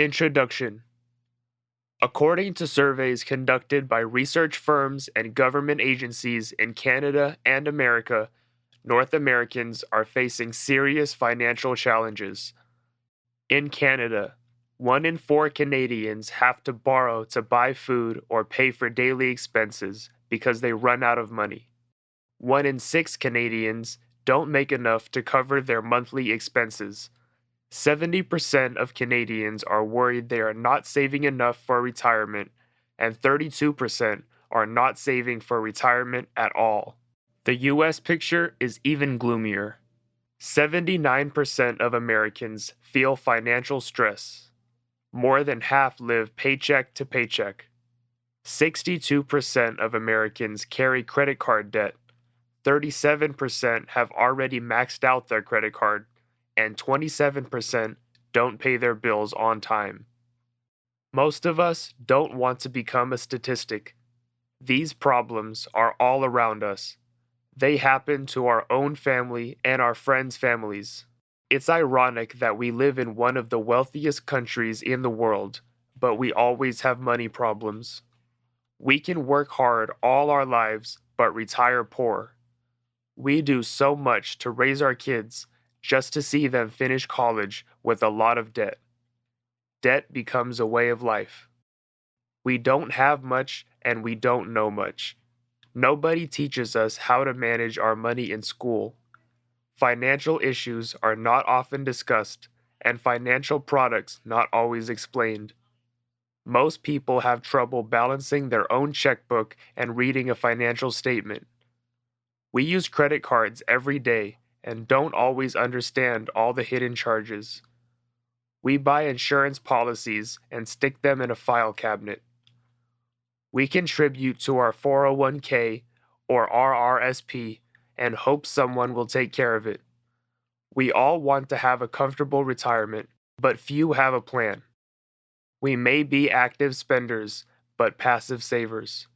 Introduction. According to surveys conducted by research firms and government agencies in Canada and America, North Americans are facing serious financial challenges. In Canada, 1 in 4 Canadians have to borrow to buy food or pay for daily expenses because they run out of money. 1 in 6 Canadians don't make enough to cover their monthly expenses. 70% of Canadians are worried they are not saving enough for retirement, and 32% are not saving for retirement at all. The US picture is even gloomier. 79% of Americans feel financial stress. More than half live paycheck to paycheck. 62% of Americans carry credit card debt. 37% have already maxed out their credit card, and 27% don't pay their bills on time. Most of us don't want to become a statistic. These problems are all around us. They happen to our own family and our friends' families. It's ironic that we live in one of the wealthiest countries in the world, but we always have money problems. We can work hard all our lives, but retire poor. We do so much to raise our kids just to see them finish college with a lot of debt. Debt becomes a way of life. We don't have much and we don't know much. Nobody teaches us how to manage our money in school. Financial issues are not often discussed, and financial products not always explained. Most people have trouble balancing their own checkbook and reading a financial statement. We use credit cards every day and don't always understand all the hidden charges. We buy insurance policies and stick them in a file cabinet. We contribute to our 401k or RRSP and hope someone will take care of it. We all want to have a comfortable retirement, but few have a plan. We may be active spenders, but passive savers.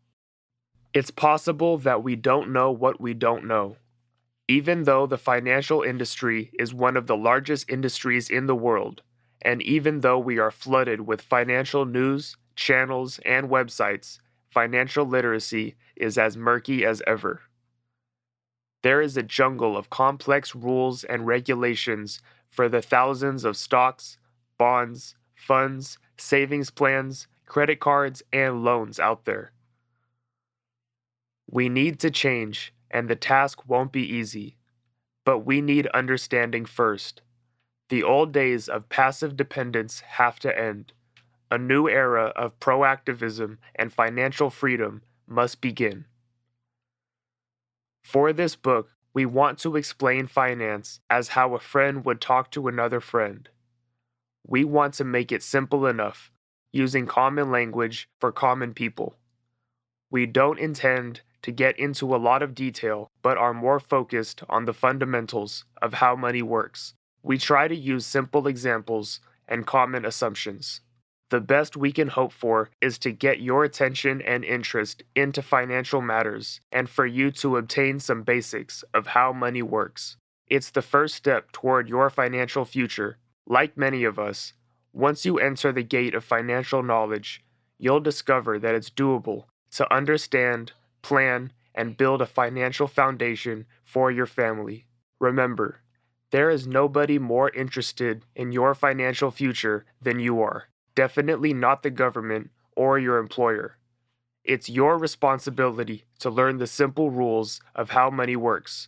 It's possible that we don't know what we don't know. Even though the financial industry is one of the largest industries in the world, and even though we are flooded with financial news, channels, and websites, financial literacy is as murky as ever. There is a jungle of complex rules and regulations for the thousands of stocks, bonds, funds, savings plans, credit cards, and loans out there. We need to change, and the task won't be easy. But we need understanding first. The old days of passive dependence have to end. A new era of proactivism and financial freedom must begin. For this book, we want to explain finance as how a friend would talk to another friend. We want to make it simple enough, using common language for common people. We don't intend to get into a lot of detail, but are more focused on the fundamentals of how money works. We try to use simple examples and common assumptions. The best we can hope for is to get your attention and interest into financial matters and for you to obtain some basics of how money works. It's the first step toward your financial future. Like many of us, once you enter the gate of financial knowledge, you'll discover that it's doable to understand, plan, and build a financial foundation for your family. Remember, there is nobody more interested in your financial future than you are. Definitely not the government or your employer. It's your responsibility to learn the simple rules of how money works.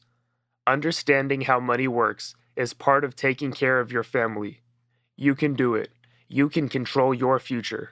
Understanding how money works is part of taking care of your family. You can do it. You can control your future.